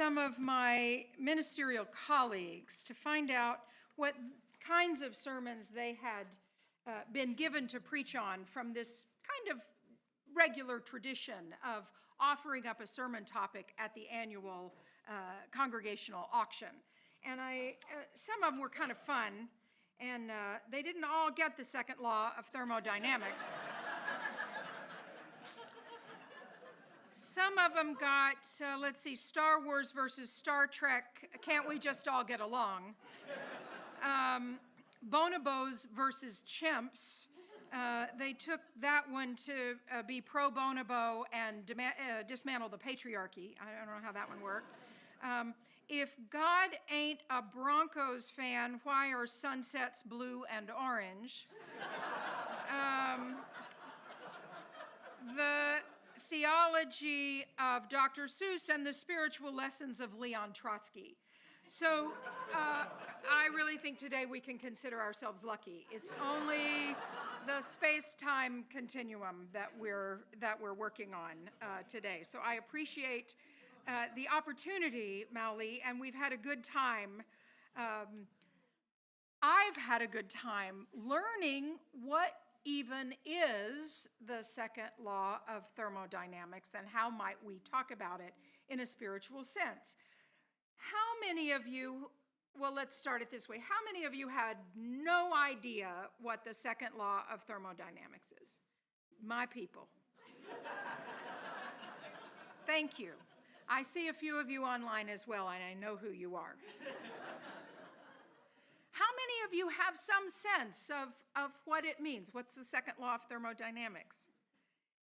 some of my ministerial colleagues to find out what kinds of sermons they had been given to preach on from this kind of regular tradition of offering up a sermon topic at the annual congregational auction. And some of them were kind of fun, and they didn't all get the second law of thermodynamics. Some of them got, let's see, Star Wars versus Star Trek, can't we just all get along? Bonobos versus chimps. They took that one to be pro-bonobo and dismantle the patriarchy. I don't know how that one worked. If God ain't a Broncos fan, why are sunsets blue and orange? The theology of Dr. Seuss and the spiritual lessons of Leon Trotsky. So I really think today we can consider ourselves lucky. It's only the space-time continuum that we're working on today. So I appreciate the opportunity, Mauli, and we've had a good time. I've had a good time learning what even is the second law of thermodynamics and how might we talk about it in a spiritual sense. How many of you, well, let's start it this way. How many of you had no idea what the second law of thermodynamics is? My people. Thank you. I see a few of you online as well, and I know who you are. How many of you have some sense of what it means? What's the second law of thermodynamics?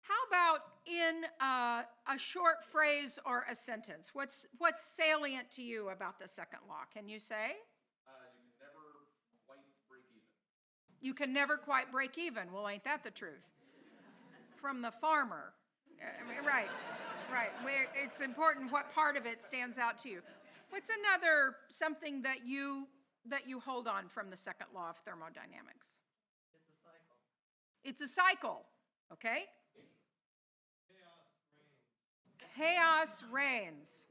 How about in a short phrase or a sentence? What's salient to you about the second law? Can you say? You can never quite break even. Well, ain't that the truth? From the farmer. Right. It's important what part of it stands out to you. What's another something that you hold on from the second law of thermodynamics? It's a cycle. Okay? Chaos reigns.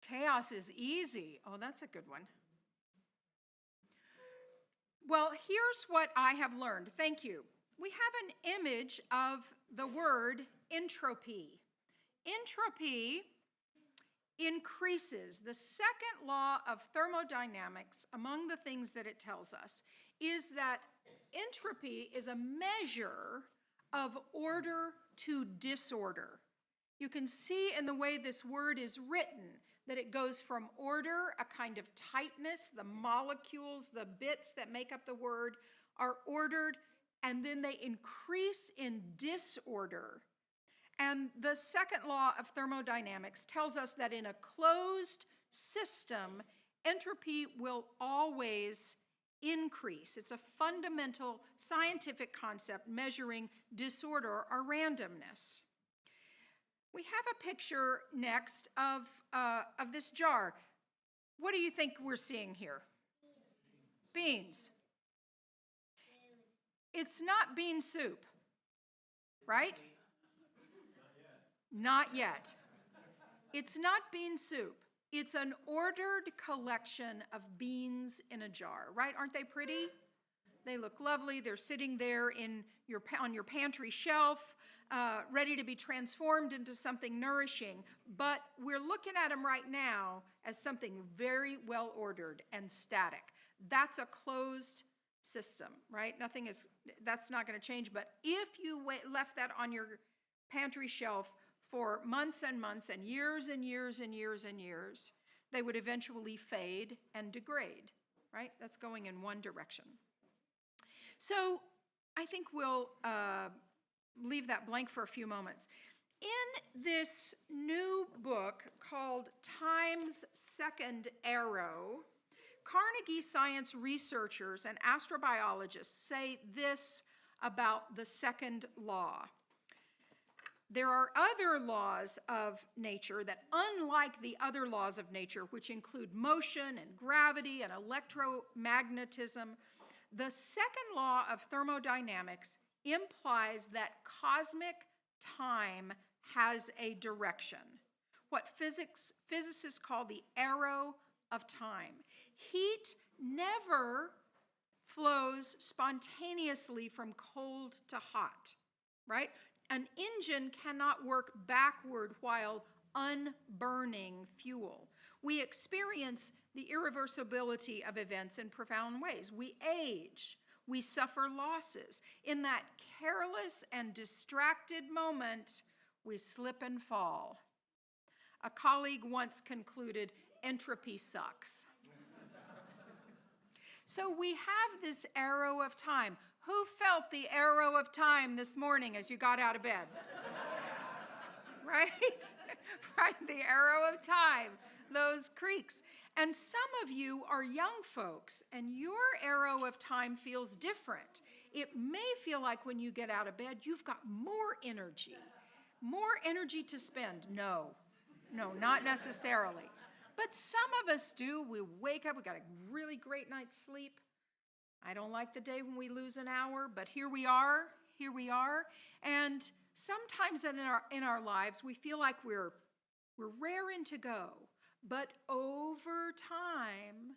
Chaos is easy. Oh, that's a good one. Well, here's what I have learned. Thank you. We have an image of the word entropy. Entropy increases. The second law of thermodynamics, among the things that it tells us, is that entropy is a measure of order to disorder. You can see in the way this word is written that it goes from order, a kind of tightness, the molecules, the bits that make up the word are ordered, and then they increase in disorder. And the second law of thermodynamics tells us that in a closed system, entropy will always increase. It's a fundamental scientific concept measuring disorder or randomness. We have a picture next of this jar. What do you think we're seeing here? Beans. It's not bean soup, right? Not yet. It's not bean soup. It's an ordered collection of beans in a jar, right? Aren't they pretty? They look lovely. They're sitting there on your pantry shelf, ready to be transformed into something nourishing. But we're looking at them right now as something very well ordered and static. That's a closed system, right? That's not going to change. But if you left that on your pantry shelf for months and months and years and years and years and years, they would eventually fade and degrade, right? That's going in one direction. So I think we'll leave that blank for a few moments. In this new book called Time's Second Arrow, Carnegie Science researchers and astrobiologists say this about the second law. There are other laws of nature that, unlike the other laws of nature, which include motion and gravity and electromagnetism, the second law of thermodynamics implies that cosmic time has a direction, what physicists call the arrow of time. Heat never flows spontaneously from cold to hot, right? An engine cannot work backward while unburning fuel. We experience the irreversibility of events in profound ways. We age. We suffer losses. In that careless and distracted moment, we slip and fall. A colleague once concluded, entropy sucks. So we have this arrow of time. Who felt the arrow of time this morning as you got out of bed? Right? Right, the arrow of time, those creaks. And some of you are young folks, and your arrow of time feels different. It may feel like when you get out of bed, you've got more energy to spend. No, not necessarily. But some of us do. We wake up, we got a really great night's sleep. I don't like the day when we lose an hour, but here we are. And sometimes in our lives, we feel like we're raring to go. But over time,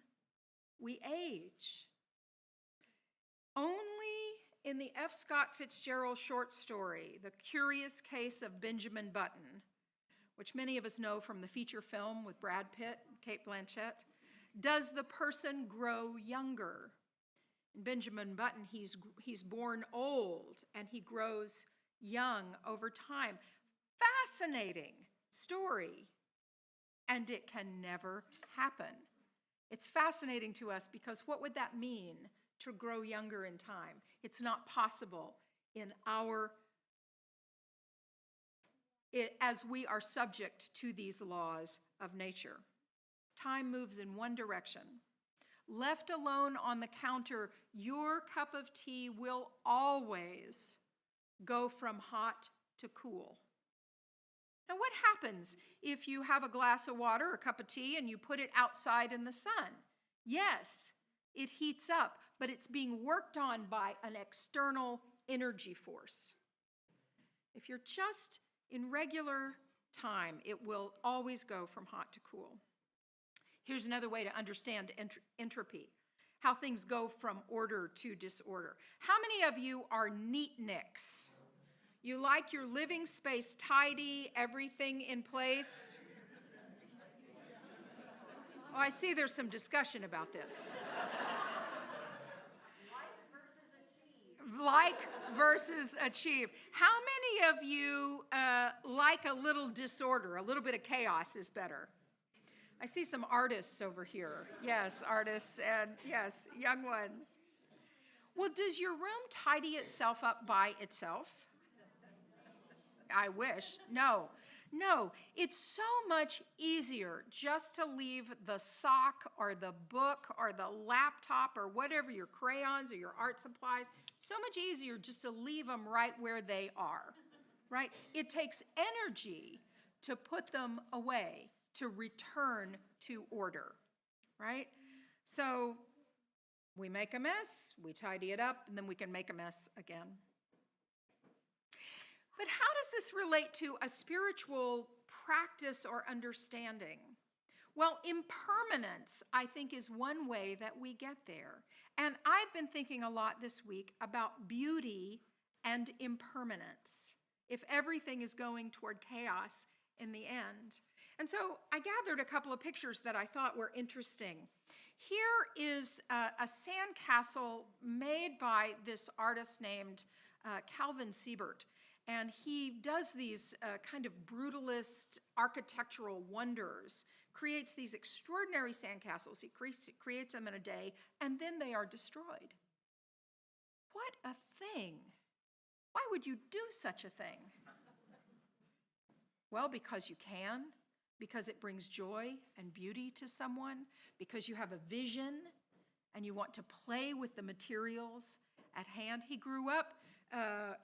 we age. Only in the F. Scott Fitzgerald short story, The Curious Case of Benjamin Button, which many of us know from the feature film with Brad Pitt and Cate Blanchett, does the person grow younger. In Benjamin Button, he's born old and he grows young over time. Fascinating story. And it can never happen. It's fascinating to us because what would that mean to grow younger in time? It's not possible as we are subject to these laws of nature. Time moves in one direction. Left alone on the counter, your cup of tea will always go from hot to cool. Now, what happens if you have a glass of water or a cup of tea and you put it outside in the sun? Yes, it heats up, but it's being worked on by an external energy force. If you're just in regular time, it will always go from hot to cool. Here's another way to understand entropy, how things go from order to disorder. How many of you are neatniks? You like your living space tidy, everything in place? Oh, I see there's some discussion about this. Like versus achieve. How many of you like a little disorder? A little bit of chaos is better. I see some artists over here. Yes, artists and yes, young ones. Well, does your room tidy itself up by itself? I wish. No. It's so much easier just to leave the sock or the book or the laptop or whatever, your crayons or your art supplies, so much easier just to leave them right where they are, right? It takes energy to put them away, to return to order, right? So we make a mess, we tidy it up, and then we can make a mess again. But how does this relate to a spiritual practice or understanding? Well, impermanence, I think, is one way that we get there. And I've been thinking a lot this week about beauty and impermanence, if everything is going toward chaos in the end. And so I gathered a couple of pictures that I thought were interesting. Here is a sandcastle made by this artist named Calvin Siebert. And he does these kind of brutalist architectural wonders, creates these extraordinary sandcastles. He creates them in a day, and then they are destroyed. What a thing. Why would you do such a thing? Well, because you can, because it brings joy and beauty to someone, because you have a vision and you want to play with the materials at hand. He grew up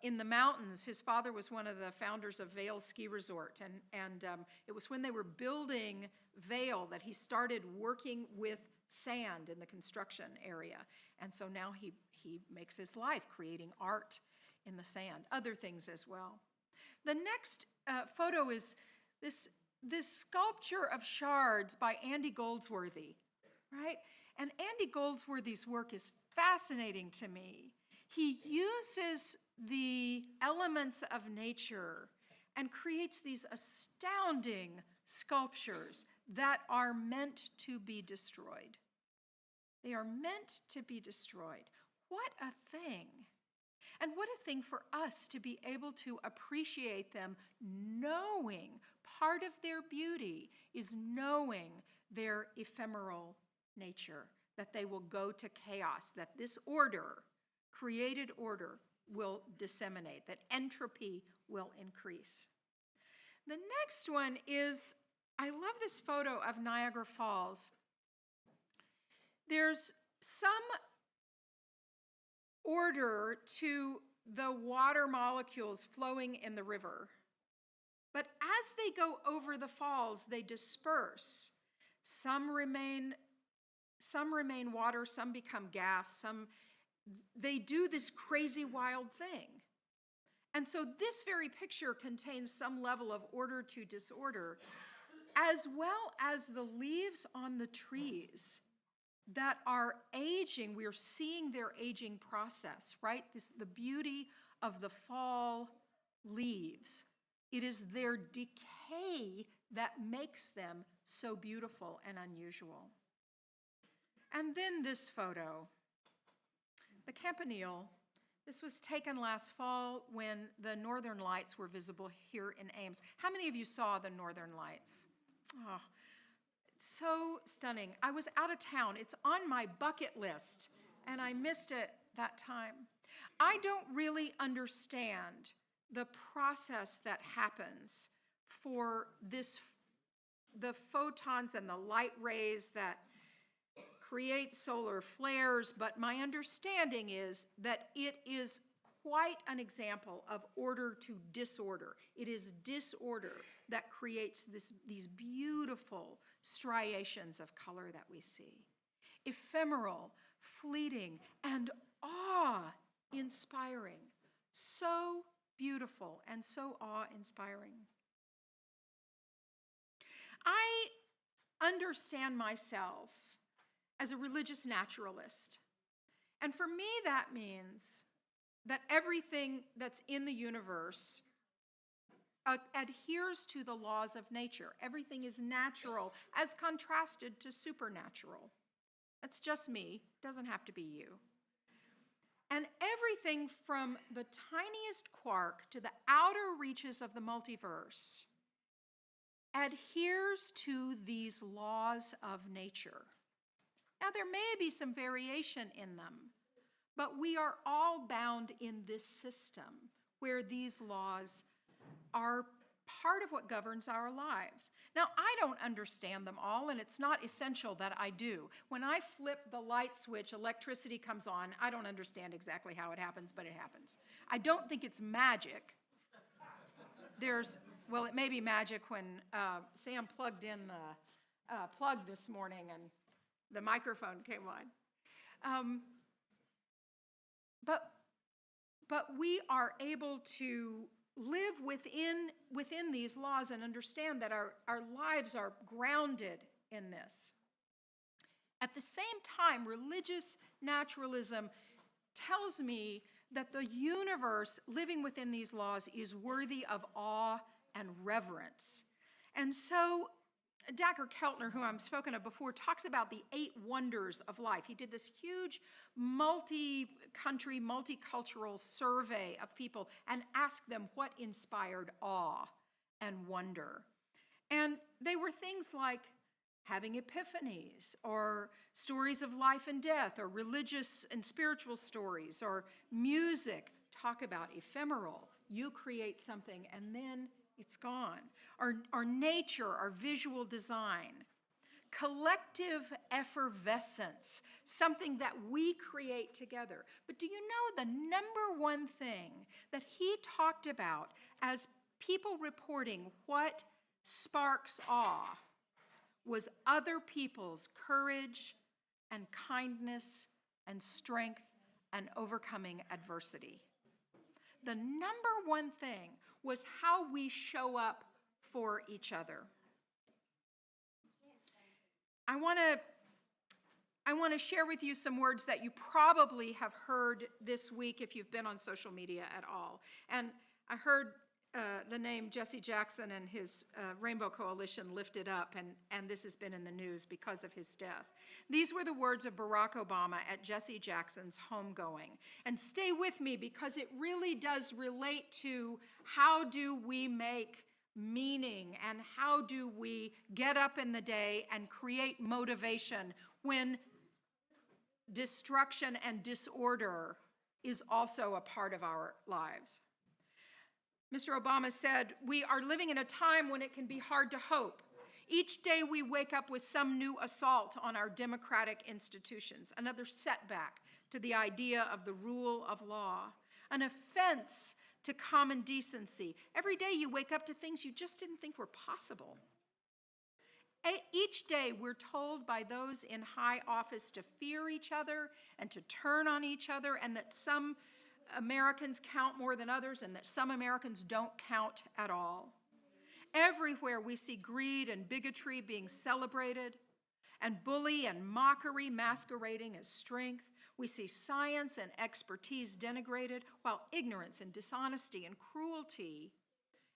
in the mountains. His father was one of the founders of Vail Ski Resort, and it was when they were building Vail that he started working with sand in the construction area. And so now he makes his life creating art in the sand, other things as well. The next photo is this sculpture of shards by Andy Goldsworthy, right? And Andy Goldsworthy's work is fascinating to me. He uses the elements of nature and creates these astounding sculptures that are meant to be destroyed. They are meant to be destroyed. What a thing. And what a thing for us to be able to appreciate them, knowing part of their beauty is knowing their ephemeral nature, that they will go to chaos, that this order, created order, will disseminate, that entropy will increase. The next one is, I love this photo of Niagara Falls. There's some order to the water molecules flowing in the river. But as they go over the falls, they disperse. Some remain water, some become gas, they do this crazy wild thing. And so this very picture contains some level of order to disorder, as well as the leaves on the trees that are aging. We're seeing their aging process, right? The beauty of the fall leaves. It is their decay that makes them so beautiful and unusual. And then this photo, the campanile. This was taken last fall when the northern lights were visible here in Ames. How many of you saw the northern lights? Oh, so stunning. I was out of town. It's on my bucket list, and I missed it that time. I don't really understand the process that happens for the photons and the light rays that create solar flares, but my understanding is that it is quite an example of order to disorder. It is disorder that creates these beautiful striations of color that we see. Ephemeral, fleeting, and awe-inspiring. So beautiful and so awe-inspiring. I understand myself as a religious naturalist. And for me, that means that everything that's in the universe adheres to the laws of nature. Everything is natural as contrasted to supernatural. That's just me, doesn't have to be you. And everything from the tiniest quark to the outer reaches of the multiverse adheres to these laws of nature. Now, there may be some variation in them, but we are all bound in this system where these laws are part of what governs our lives. Now, I don't understand them all, and it's not essential that I do. When I flip the light switch, electricity comes on. I don't understand exactly how it happens, but it happens. I don't think it's magic. Well, it may be magic when Sam plugged in the plug this morning and the microphone came on. But we are able to live within these laws and understand that our lives are grounded in this. At the same time, religious naturalism tells me that the universe living within these laws is worthy of awe and reverence. And so Dacher Keltner, who I've spoken of before, talks about the 8 wonders of life. He did this huge multi-country, multicultural survey of people and asked them what inspired awe and wonder. And they were things like having epiphanies, or stories of life and death, or religious and spiritual stories, or music. Talk about ephemeral. You create something and then it's gone. Our nature, our visual design. Collective effervescence, something that we create together. But do you know the number one thing that he talked about as people reporting what sparks awe was other people's courage and kindness and strength and overcoming adversity. the number one thing was how we show up for each other. I want to share with you some words that you probably have heard this week if you've been on social media at all. And I heard the name Jesse Jackson and his Rainbow Coalition lifted up, and this has been in the news because of his death. These were the words of Barack Obama at Jesse Jackson's homegoing. And stay with me because it really does relate to how do we make meaning and how do we get up in the day and create motivation when destruction and disorder is also a part of our lives. Mr. Obama said, "We are living in a time when it can be hard to hope. Each day we wake up with some new assault on our democratic institutions, another setback to the idea of the rule of law, an offense to common decency. Every day you wake up to things you just didn't think were possible. Each day we're told by those in high office to fear each other and to turn on each other, and that some Americans count more than others and that some Americans don't count at all. Everywhere we see greed and bigotry being celebrated and bully and mockery masquerading as strength. We see science and expertise denigrated, while ignorance and dishonesty and cruelty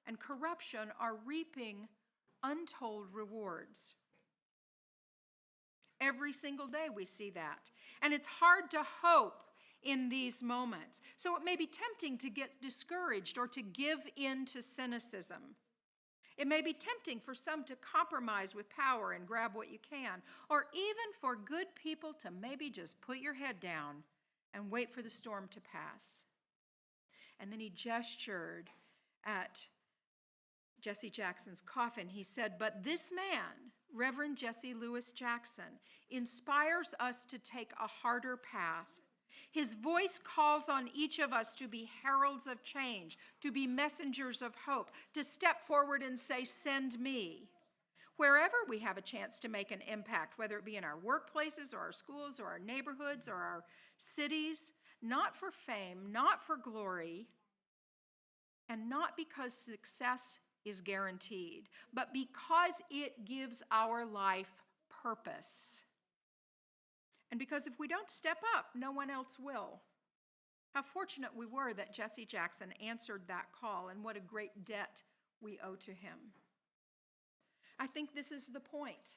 and corruption are reaping untold rewards. Every single day we see that. And it's hard to hope in these moments. So it may be tempting to get discouraged or to give in to cynicism. It may be tempting for some to compromise with power and grab what you can, or even for good people to maybe just put your head down and wait for the storm to pass. And then he gestured at Jesse Jackson's coffin. He said, "But this man, Reverend Jesse Louis Jackson, inspires us to take a harder path. His voice calls on each of us to be heralds of change, to be messengers of hope, to step forward and say, 'Send me.' Wherever we have a chance to make an impact, whether it be in our workplaces or our schools or our neighborhoods or our cities, not for fame, not for glory, and not because success is guaranteed, but because it gives our life purpose. And because if we don't step up, no one else will." How fortunate we were that Jesse Jackson answered that call, and what a great debt we owe to him. I think this is the point.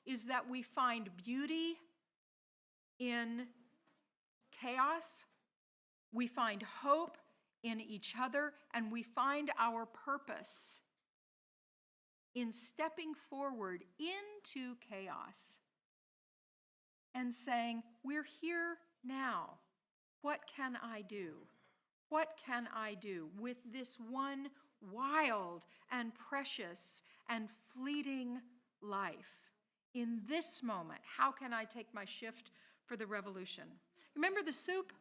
Is that we find beauty in chaos, we find hope in each other, and we find our purpose in stepping forward into chaos and saying, "We're here now. What can I do? What can I do with this one wild and precious and fleeting life? In this moment, how can I take my shift for the revolution?" Remember the soup?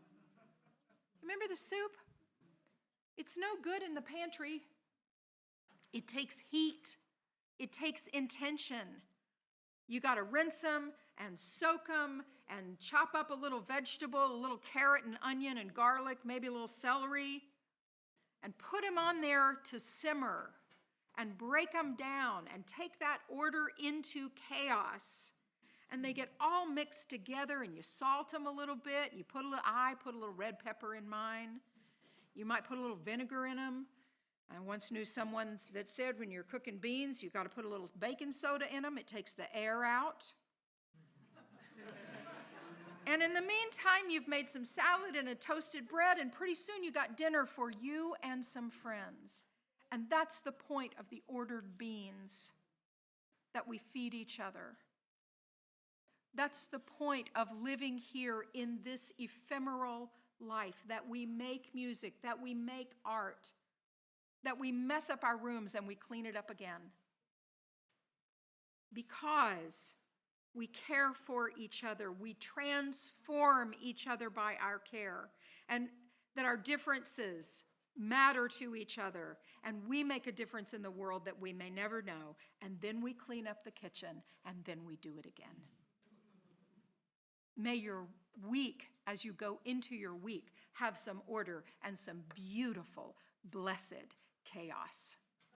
It's no good in the pantry. It takes heat. It takes intention. You got to rinse them and soak them and chop up a little vegetable, a little carrot and onion and garlic, maybe a little celery, and put them on there to simmer and break them down and take that order into chaos. And they get all mixed together, and you salt them a little bit. I put a little red pepper in mine. You might put a little vinegar in them. I once knew someone that said when you're cooking beans, you've got to put a little baking soda in them. It takes the air out. And in the meantime, you've made some salad and a toasted bread, and pretty soon you got dinner for you and some friends. And that's the point of the ordered beans, that we feed each other. That's the point of living here in this ephemeral life, that we make music, that we make art, that we mess up our rooms and we clean it up again. Because we care for each other, we transform each other by our care, and that our differences matter to each other, and we make a difference in the world that we may never know, and then we clean up the kitchen, and then we do it again. May your week, as you go into your week, have some order and some beautiful, blessed chaos.